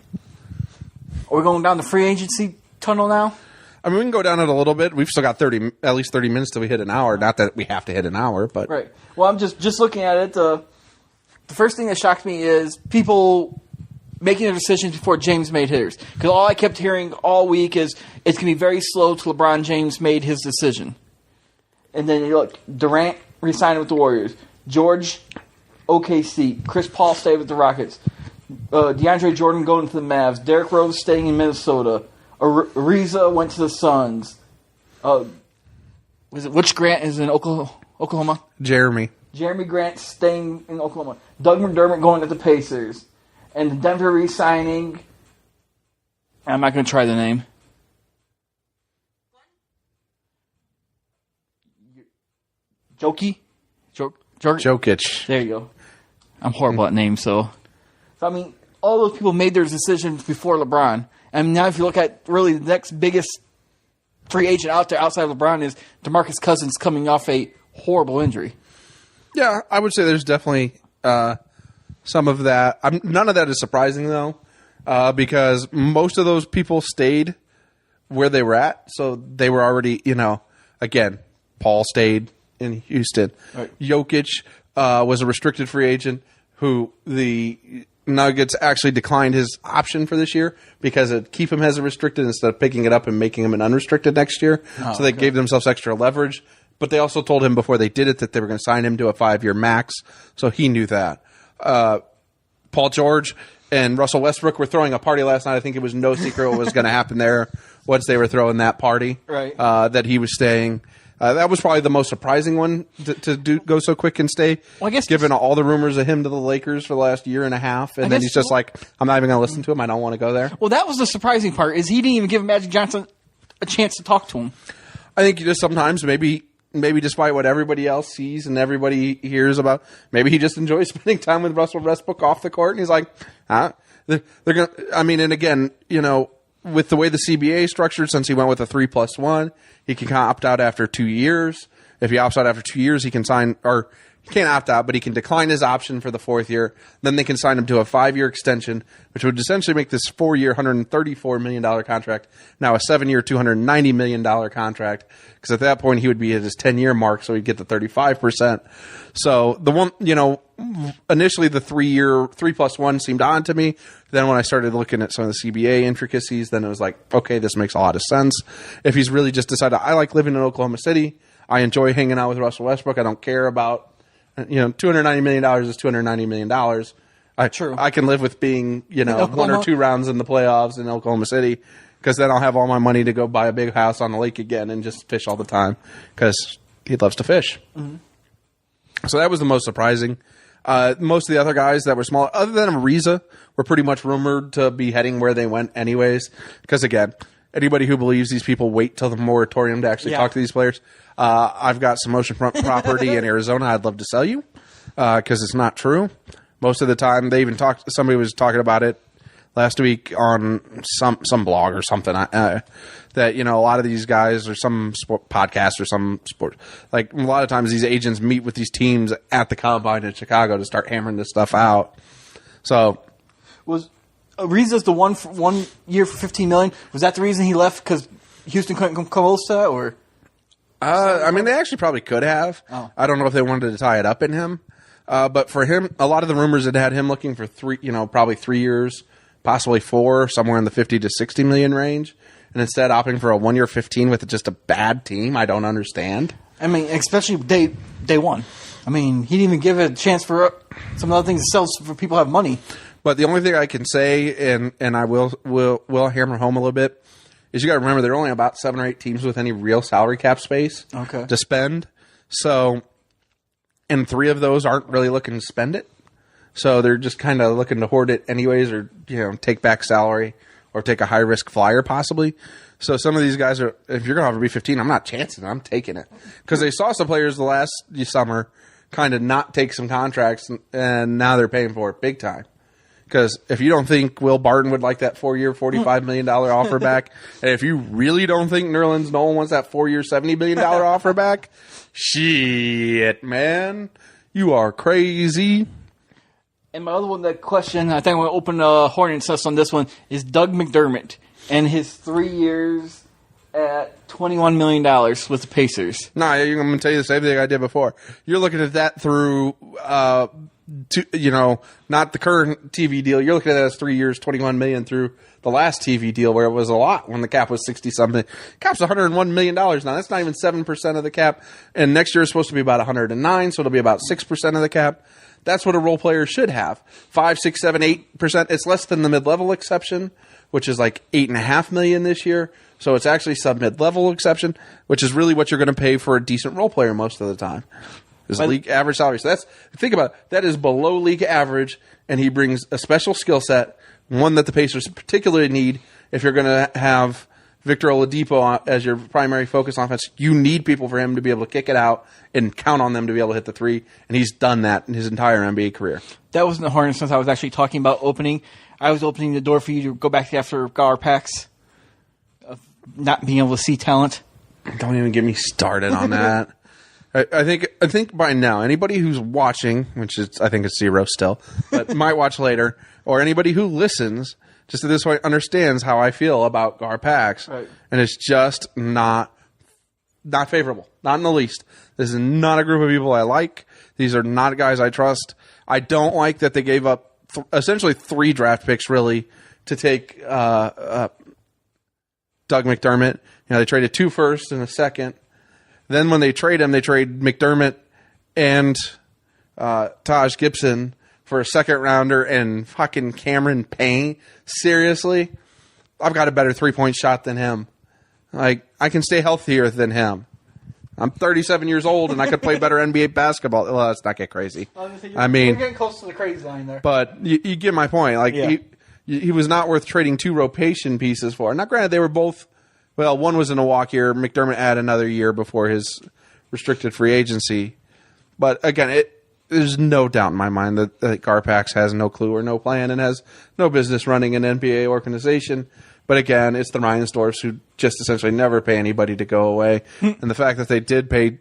we going down the free agency tunnel now? I mean, we can go down it a little bit. We've still got at least 30 minutes till we hit an hour. Not that we have to hit an hour, but right. Well, I'm just looking at it. The first thing that shocked me is people making their decisions before James made his. Because all I kept hearing all week is it's going to be very slow till LeBron James made his decision. And then you look, Durant re-signed with the Warriors. George, OKC. Chris Paul stayed with the Rockets. DeAndre Jordan going to the Mavs. Derrick Rose staying in Minnesota. Ariza went to the Suns. Which Grant is in Oklahoma? Jeremy Grant staying in Oklahoma. Doug McDermott going to the Pacers. And the Denver re-signing. I'm not going to try the name. Jokic. There you go. I'm horrible at names, so I mean, all those people made their decisions before LeBron. And now if you look at really the next biggest free agent out there outside of LeBron is DeMarcus Cousins coming off a horrible injury. Yeah, I would say there's definitely some of that. None of that is surprising, though, because most of those people stayed where they were at. So they were already, again, Paul stayed in Houston. Right. Jokic was a restricted free agent who the Nuggets actually declined his option for this year because it'd keep him as a restricted instead of picking it up and making him an unrestricted next year. So they gave themselves extra leverage. But they also told him before they did it that they were going to sign him to a 5-year max. So he knew that. Paul George and Russell Westbrook were throwing a party last night. I think it was no secret what was going to happen there once they were throwing that party. Right. That he was staying. That was probably the most surprising one to go so quick and stay. Well, I guess given all the rumors of him to the Lakers for the last year and a half, and then he's just like, I'm not even going to listen to him. I don't want to go there. Well, that was the surprising part is he didn't even give Magic Johnson a chance to talk to him. I think just sometimes maybe despite what everybody else sees and everybody hears about, maybe he just enjoys spending time with Russell Westbrook off the court, and he's like, they're going. I mean, and again, with the way the CBA is structured, since he went with a 3+1, he can opt out after 2 years. If he opts out after 2 years, he can sign, or he can't opt out, but he can decline his option for the 4th year. Then they can sign him to a 5-year extension, which would essentially make this 4-year, $134 million contract now a 7-year, $290 million contract. Because at that point, he would be at his 10-year mark, so he'd get the 35%. So the one, initially the 3+1 seemed odd to me. Then when I started looking at some of the CBA intricacies, then it was like, okay, this makes a lot of sense. If he's really just decided, I like living in Oklahoma City, I enjoy hanging out with Russell Westbrook, I don't care about, $290 million is $290 million. True. I can live with being, 1 or 2 rounds in the playoffs in Oklahoma City, because then I'll have all my money to go buy a big house on the lake again and just fish all the time, because he loves to fish. Mm-hmm. So that was the most surprising. Most of the other guys that were small, other than Ariza, were pretty much rumored to be heading where they went anyways. Because again, anybody who believes these people wait till the moratorium to actually talk to these players, I've got some oceanfront property in Arizona I'd love to sell you, because it's not true. Most of the time, they even somebody was talking about it last week on some blog or something, that, a lot of these guys or some podcast or some sport, like a lot of times these agents meet with these teams at the combine in Chicago to start hammering this stuff out. So was Ariza's the 1 year for $15 million? Was that the reason he left? Because Houston couldn't come close to that, or? I mean, they actually probably could have. Oh. I don't know if they wanted to tie it up in him. But for him, a lot of the rumors had him looking for probably 3 years, possibly 4, somewhere in the 50 to 60 million range. And instead opting for a 1 year 15 with just a bad team, I don't understand. I mean, especially day one. I mean, he didn't even give it a chance for some other things to sell for people who have money. But the only thing I can say, and I will hammer home a little bit, is you got to remember there are only about 7 or 8 teams with any real salary cap space to spend. So, and 3 of those aren't really looking to spend it. So they're just kind of looking to hoard it anyways, or take back salary, or take a high risk flyer possibly. So some of these guys are, if you're going to offer me 15, I'm not chancing it, I'm taking it. Because they saw some players the last summer kind of not take some contracts, and now they're paying for it big time. Because if you don't think Will Barton would like that 4-year, $45 million offer back, and if you really don't think Nerlens Nolan wants that 4-year, $70 million offer back, shit, man, you are crazy. And my other one, that question, I think I'm going to open a Hornet's nest on this one, is Doug McDermott and his 3 years at $21 million with the Pacers. Nah, I'm going to tell you the same thing I did before. You're looking at that through, not the current TV deal. You're looking at that as 3 years, $21 million through the last TV deal where it was a lot when the cap was 60-something. Cap's $101 million now. That's not even 7% of the cap. And next year is supposed to be about 109, so it'll be about 6% of the cap. That's what a role player should have. 5, 6, 7, 8%. It's less than the mid-level exception, which is like $8.5 million this year. So it's actually sub-mid-level exception, which is really what you're going to pay for a decent role player most of the time. Is league average salary. So think about it. That is below league average, and he brings a special skill set, one that the Pacers particularly need. If you're going to have Victor Oladipo as your primary focus on offense, you need people for him to be able to kick it out and count on them to be able to hit the three, and he's done that in his entire NBA career. That wasn't the Hornets since I was actually talking about opening. I was opening the door for you to go back after Garpax of not being able to see talent. Don't even get me started on that. I think by now, anybody who's watching, which is I think it's 0 still, but might watch later, or anybody who listens, just at this point understands how I feel about Garpax, right. And it's just not favorable, not in the least. This is not a group of people I like. These are not guys I trust. I don't like that they gave up essentially 3 draft picks, really, to take Doug McDermott. They traded 2 firsts and a second. Then when they trade him, they trade McDermott and Taj Gibson for a second rounder and fucking Cameron Payne. Seriously? I've got a better 3-point shot than him. Like, I can stay healthier than him. I'm 37 years old and I could play better NBA basketball. Well, let's not get crazy. I mean, you're getting close to the crazy line there. But you get my point. Like, yeah. he was not worth trading 2 rotation pieces for. Now, granted, they were both. Well, one was in a walk year. McDermott had another year before his restricted free agency. But again, there's no doubt in my mind that Garpax has no clue or no plan and has no business running an NBA organization. But again, it's the Reinsdorfs who just essentially never pay anybody to go away. And the fact that they did pay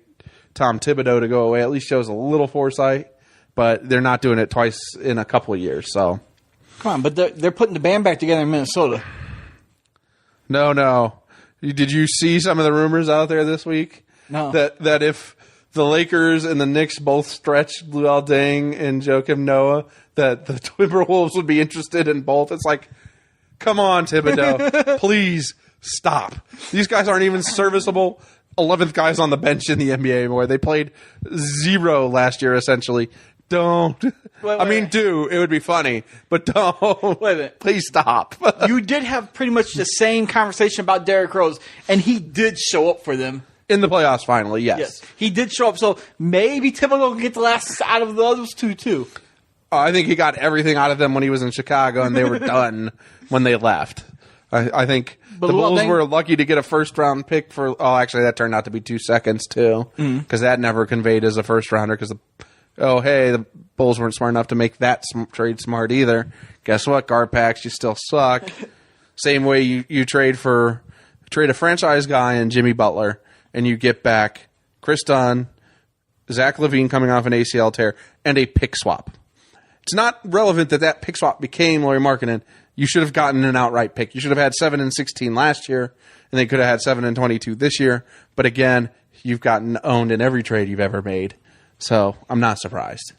Tom Thibodeau to go away at least shows a little foresight. But they're not doing it twice in a couple of years. So, come on, but they're putting the band back together in Minnesota. No. Did you see some of the rumors out there this week? No. That if the Lakers and the Knicks both stretched Luol Deng and Joakim Noah, that the Timberwolves would be interested in both. It's like, come on, Thibodeau. Please stop. These guys aren't even serviceable 11th guys on the bench in the NBA anymore. They played 0 last year, essentially. Don't. Wait. Do. It would be funny, but don't. Wait a minute. Please stop. You did have pretty much the same conversation about Derrick Rose, and he did show up for them. In the playoffs, finally, yes. He did show up, so maybe Thibodeau can get the last out of those two, too. I think he got everything out of them when he was in Chicago, and they were done when they left. I think the Bulls were lucky to get a first-round pick for... Oh, actually, that turned out to be 2 seconds, too, because that never conveyed as a first-rounder, because the Bulls weren't smart enough to make that trade smart either. Guess what, Garpax? You still suck. Same way you trade a franchise guy in Jimmy Butler, and you get back Chris Dunn, Zach LaVine coming off an ACL tear, and a pick swap. It's not relevant that pick swap became Lauri Markkanen. You should have gotten an outright pick. You should have had 7 and 16 last year, and they could have had 7 and 22 this year. But again, you've gotten owned in every trade you've ever made. So I'm not surprised.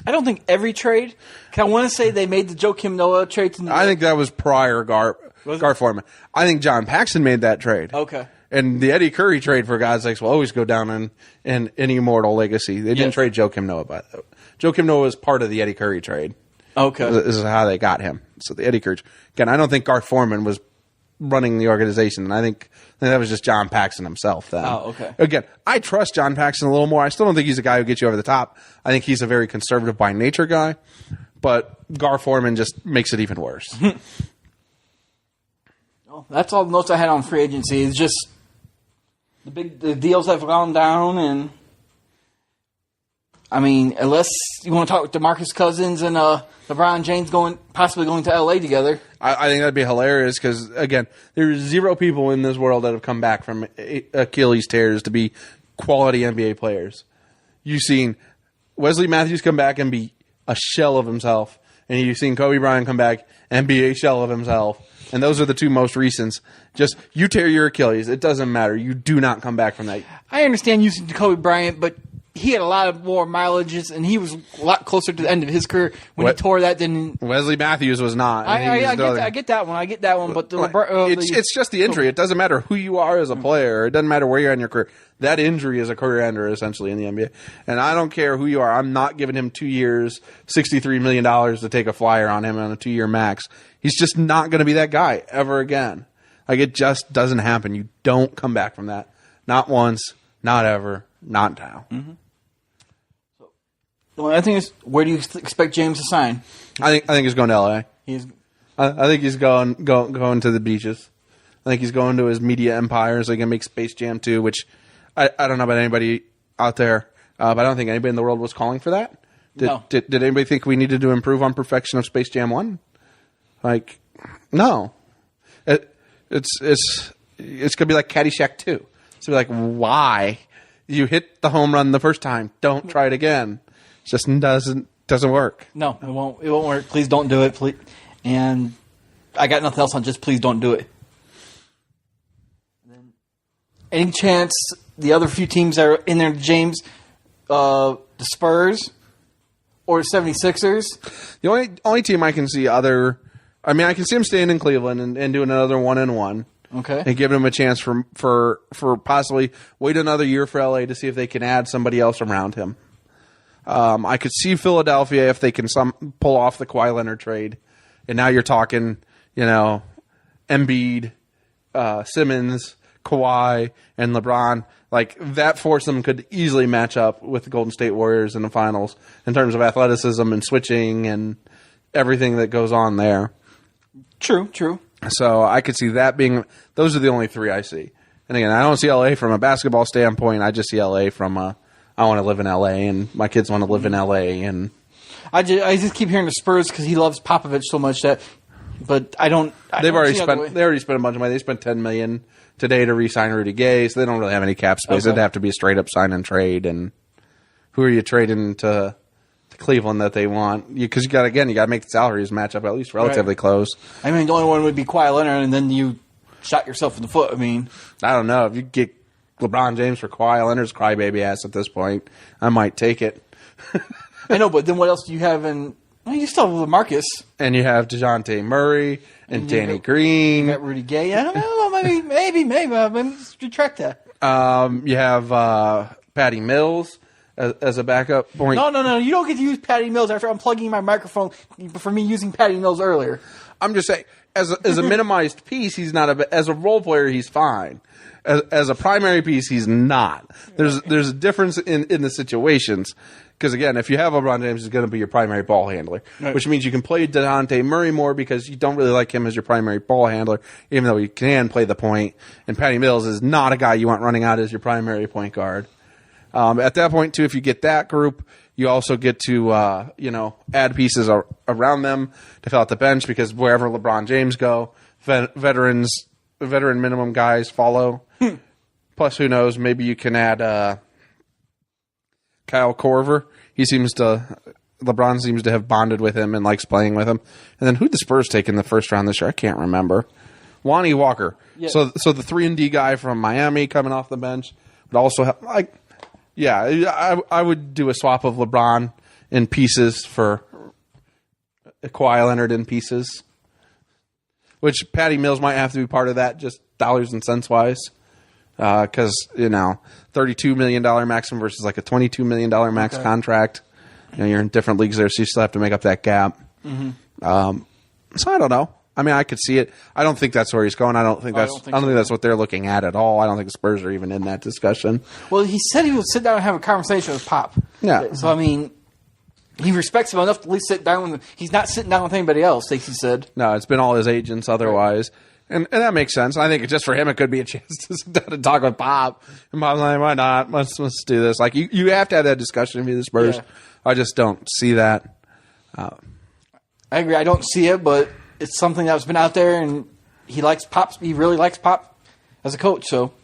I don't think every trade. I want to say they made the Joakim Noah trade. I think that was prior Gar Forman. I think John Paxson made that trade. Okay. And the Eddie Curry trade, for God's sakes, will always go down in an immortal legacy. They didn't trade Joakim Noah, but Joakim Noah was part of the Eddie Curry trade. Okay. This is how they got him. So the Eddie Curry. Again, I don't think Garth Forman was running the organization, and I think that was just John Paxson himself then. Oh, okay. Again, I trust John Paxson a little more. I still don't think he's a guy who gets you over the top. I think he's a very conservative by nature guy, but Garth Forman just makes it even worse. Well, that's all the notes I had on free agency. It's just the deals have gone down, and I mean, unless you want to talk with DeMarcus Cousins and LeBron James possibly going to LA together. I think that'd be hilarious because, again, there's 0 people in this world that have come back from Achilles tears to be quality NBA players. You've seen Wesley Matthews come back and be a shell of himself, and you've seen Kobe Bryant come back and be a shell of himself. And those are the 2 most recents. Just, you tear your Achilles. It doesn't matter. You do not come back from that. I understand using Kobe Bryant, but he had a lot of more mileages, and he was a lot closer to the end of his career when he tore that than Wesley Matthews was not. I get that one. But it's just the injury. It doesn't matter who you are as a player. It doesn't matter where you're in your career. That injury is a career ender, essentially, in the NBA. And I don't care who you are. I'm not giving him 2 years, $63 million to take a flyer on him on a 2-year max. He's just not going to be that guy ever again. Like, it just doesn't happen. You don't come back from that. Not once, not ever, not now. Mm-hmm. The only thing is, where do you expect James to sign? I think he's going to LA. I think he's going to the beaches. I think he's going to his media empire so he can make Space Jam 2, which I don't know about anybody out there, but I don't think anybody in the world was calling for that. Did anybody think we needed to improve on perfection of Space Jam 1? Like, no. It's going to be like Caddyshack 2. It's going to be like, why? You hit the home run the first time. Don't try it again. It just doesn't work. No, it won't work. Please don't do it. Please. And I got nothing else on just please don't do it. Any chance the other few teams that are in there, James, the Spurs or the 76ers? The only team I can see I can see him staying in Cleveland and doing another 1-1. Okay. And giving him a chance for possibly wait another year for LA to see if they can add somebody else around him. I could see Philadelphia if they can pull off the Kawhi Leonard trade. And now you're talking, Embiid, Simmons, Kawhi, and LeBron. Like, that foursome could easily match up with the Golden State Warriors in the finals in terms of athleticism and switching and everything that goes on there. True. So I could see that being – those are the only three I see. And again, I don't see L.A. from a basketball standpoint. I just see L.A. from I want to live in L.A. and my kids want to live in L.A. and I just keep hearing the Spurs because he loves Popovich so much that – but I don't – They already spent a bunch of money. They spent $10 million today to re-sign Rudy Gay, so they don't really have any cap space. Okay. It'd have to be a straight-up sign and trade. And who are you trading to Cleveland that they want? Because you got to make the salaries match up at least relatively close. I mean, the only one would be Kawhi Leonard, and then you shot yourself in the foot. I mean, I don't know. If you get LeBron James for Kawhi Leonard's crybaby ass at this point, I might take it. I know, but then what else do you have in? Well, you still have LaMarcus. And you have DeJounte Murray and Danny Green. You got Rudy Gay. I don't know. Maybe. Retract that. You have Patty Mills as a backup point. No. You don't get to use Patty Mills after unplugging my microphone for me using Patty Mills earlier. I'm just saying, as a minimized piece, he's not as a role player, he's fine. As a primary piece, he's not. There's a difference in the situations. Because, again, if you have LeBron James, he's going to be your primary ball handler, right, which means you can play DeJounte Murray more because you don't really like him as your primary ball handler, even though he can play the point. And Patty Mills is not a guy you want running out as your primary point guard. At that point, too, if you get that group, you also get to, add pieces around them to fill out the bench because wherever LeBron James go, veteran minimum guys follow. Plus, who knows, maybe you can add Kyle Korver. LeBron seems to have bonded with him and likes playing with him. And then who'd the Spurs take in the first round this year? I can't remember. Lonnie Walker. Yeah. So the 3-and-D guy from Miami coming off the bench would also have, I would do a swap of LeBron in pieces for Kawhi Leonard in pieces, which Patty Mills might have to be part of that, just dollars and cents wise. Because, $32 million maximum versus like a $22 million max contract. You're in different leagues there, so you still have to make up that gap. Mm-hmm. So I don't know. I mean, I could see it. I don't think that's where he's going. I don't think that's what they're looking at all. I don't think the Spurs are even in that discussion. Well, he said he would sit down and have a conversation with Pop. Yeah. So, I mean, he respects him enough to at least sit down he's not sitting down with anybody else, Stacey said. No, it's been all his agents otherwise. Right. And that makes sense. I think just for him, it could be a chance to sit down and talk with Pop. And Pop's like, why not? Let's do this. Like, you have to have that discussion with the Spurs. Yeah. I just don't see that. I agree. I don't see it, but it's something that's been out there, and he likes Pop. He really likes Pop as a coach. So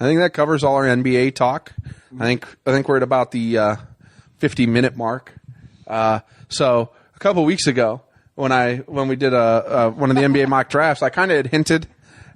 I think that covers all our NBA talk. I think we're at about the 50-minute mark. So a couple weeks ago, when we did one of the NBA mock drafts, I kind of had hinted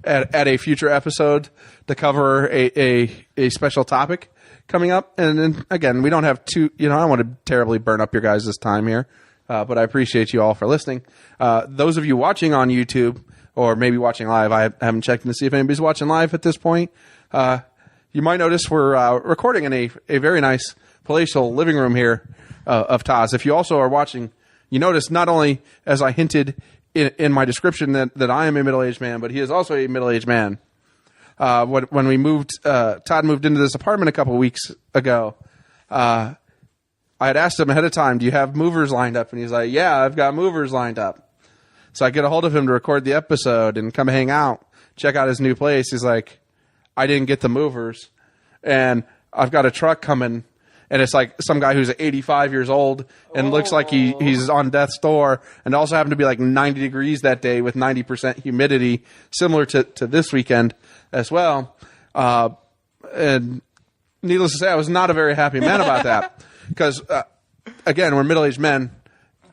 at a future episode to cover a special topic coming up. And then, again, we don't have I don't want to terribly burn up your guys' time here, but I appreciate you all for listening. Those of you watching on YouTube or maybe watching live, I haven't checked to see if anybody's watching live at this point. You might notice we're recording in a very nice palatial living room here of Todd's. If you also are watching, you notice not only, as I hinted in my description, that I am a middle-aged man, but he is also a middle-aged man. When we moved, Todd moved into this apartment a couple weeks ago. I had asked him ahead of time, do you have movers lined up? And he's like, yeah, I've got movers lined up. So I get a hold of him to record the episode and come hang out, check out his new place. He's like, I didn't get the movers, and I've got a truck coming, and it's like some guy who's 85 years old and looks like he's on death's door, and also happened to be like 90 degrees that day with 90% humidity, similar to this weekend as well. And needless to say, I was not a very happy man about that because, again, we're middle-aged men,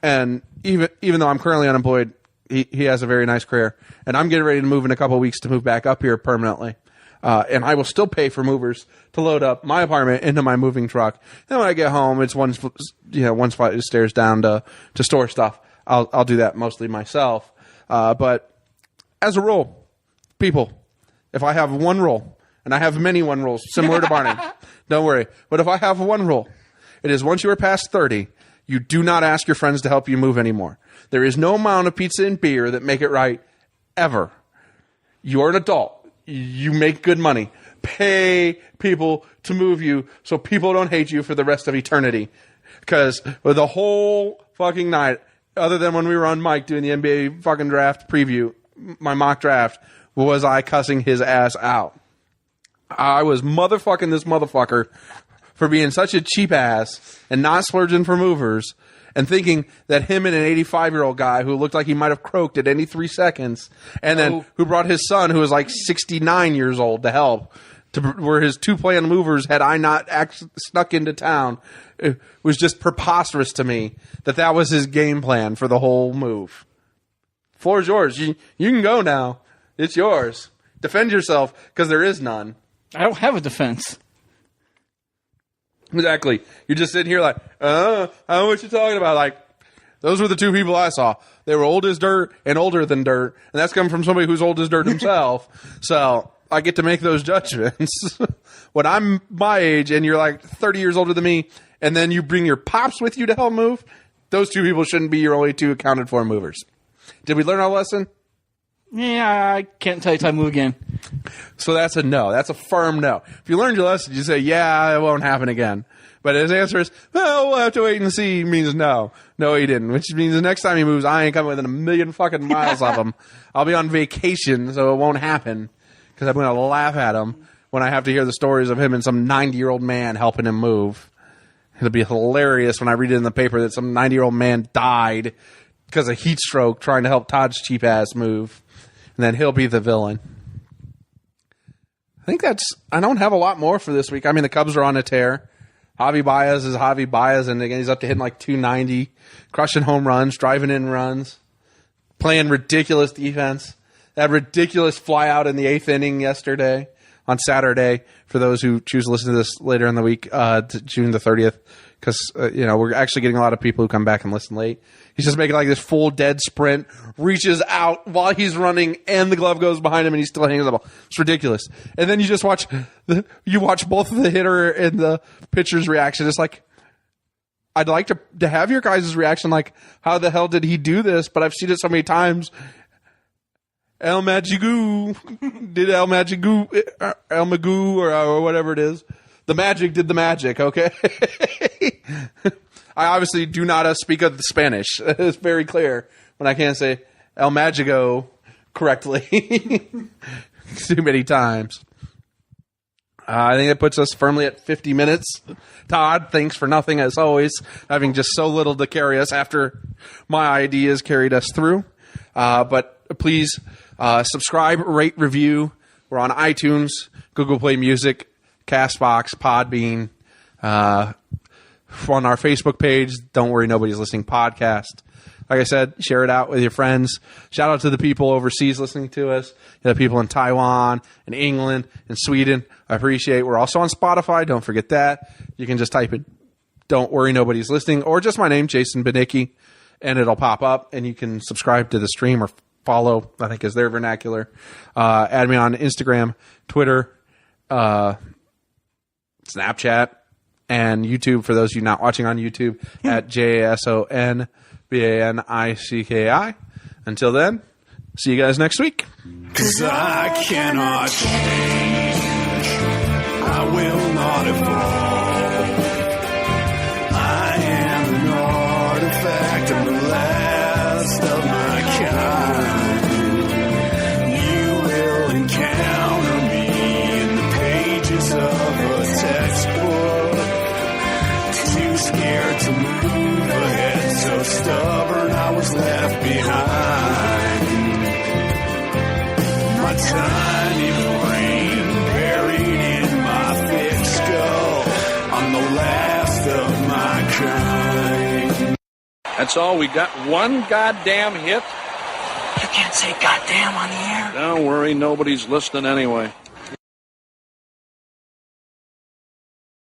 and even though I'm currently unemployed, he has a very nice career, and I'm getting ready to move in a couple of weeks to move back up here permanently. And I will still pay for movers to load up my apartment into my moving truck. And when I get home, it's one flight of stairs down to store stuff. I'll do that mostly myself. But as a rule, people, if I have one rule, and I have many one rules similar to Barney, don't worry. But if I have one rule, it is once you are past 30, you do not ask your friends to help you move anymore. There is no amount of pizza and beer that make it right, ever. You're an adult. You make good money. Pay people to move you so people don't hate you for the rest of eternity. Because the whole fucking night, other than when we were on mic doing the NBA fucking draft preview, my mock draft, was I cussing his ass out. I was motherfucking this motherfucker for being such a cheap ass and not splurging for movers, and thinking that him and an 85-year-old guy who looked like he might have croaked at any 3 seconds, and then who brought his son, who was like 69 years old, to help, were his two planned movers had I not snuck into town. It was just preposterous to me that was his game plan for the whole move. Floor's yours. You can go now. It's yours. Defend yourself, because there is none. I don't have a defense. Exactly. You're just sitting here like, I don't know what you're talking about. Like, those were the two people I saw. They were old as dirt and older than dirt. And that's coming from somebody who's old as dirt himself. So I get to make those judgments. When I'm my age and you're like 30 years older than me, and then you bring your pops with you to help move, those two people shouldn't be your only two accounted for movers. Did we learn our lesson? Yeah, I can't tell you till I move again. So that's a no. That's a firm no. If you learned your lesson, you say, yeah, it won't happen again. But his answer is, well, we'll have to wait and see, means no. No, he didn't. Which means the next time he moves, I ain't coming within 1,000,000 fucking miles of him. I'll be on vacation, so it won't happen. Because I'm going to laugh at him when I have to hear the stories of him and some 90-year-old man helping him move. It'll be hilarious when I read it in the paper that some 90-year-old man died because of heat stroke trying to help Todd's cheap ass move. And then he'll be the villain. I think I don't have a lot more for this week. I mean, the Cubs are on a tear. Javi Baez is Javi Baez, and again, he's up to hitting like 290, crushing home runs, driving in runs, playing ridiculous defense. That ridiculous fly out in the 8th inning yesterday on Saturday, for those who choose to listen to this later in the week, to June the 30th, because, we're actually getting a lot of people who come back and listen late. He's just making like this full dead sprint, reaches out while he's running, and the glove goes behind him, and he's still hitting the ball. It's ridiculous. And then you just watch both of the hitter and the pitcher's reaction. It's like, I'd like to have your guys' reaction, like, how the hell did he do this? But I've seen it so many times. El Magigoo did El Magoo or whatever it is. The Magic did the magic, okay? I obviously do not speak of the Spanish. It's very clear when I can't say El Magigo correctly too many times. I think that puts us firmly at 50 minutes. Todd, thanks for nothing as always, having just so little to carry us after my ideas carried us through. But please subscribe, rate, review. We're on iTunes, Google Play Music, CastBox, Podbean, on our Facebook page, Don't Worry Nobody's Listening podcast. Like I said, share it out with your friends. Shout out to the people overseas listening to us. The people in Taiwan, in England, in Sweden. I appreciate it. We're also on Spotify. Don't forget that. You can just type it, Don't Worry Nobody's Listening, or just my name, Jason Benicki, and it'll pop up, and you can subscribe to the stream or follow, I think is their vernacular. Add me on Instagram, Twitter, Snapchat, and YouTube for those of you not watching on YouTube at JASONBANICKI. Until then, see you guys next week. 'Cause I cannot change. I will not evolve. I am an artifact. I'm the last of my kind. You will encounter me in the pages of a textbook. Too scared to move ahead, so stubborn I was left behind. My tiny brain buried in my thick skull. I'm the last of my kind. That's all. We got one goddamn hit. You can't say goddamn on the air. Don't worry, nobody's listening anyway.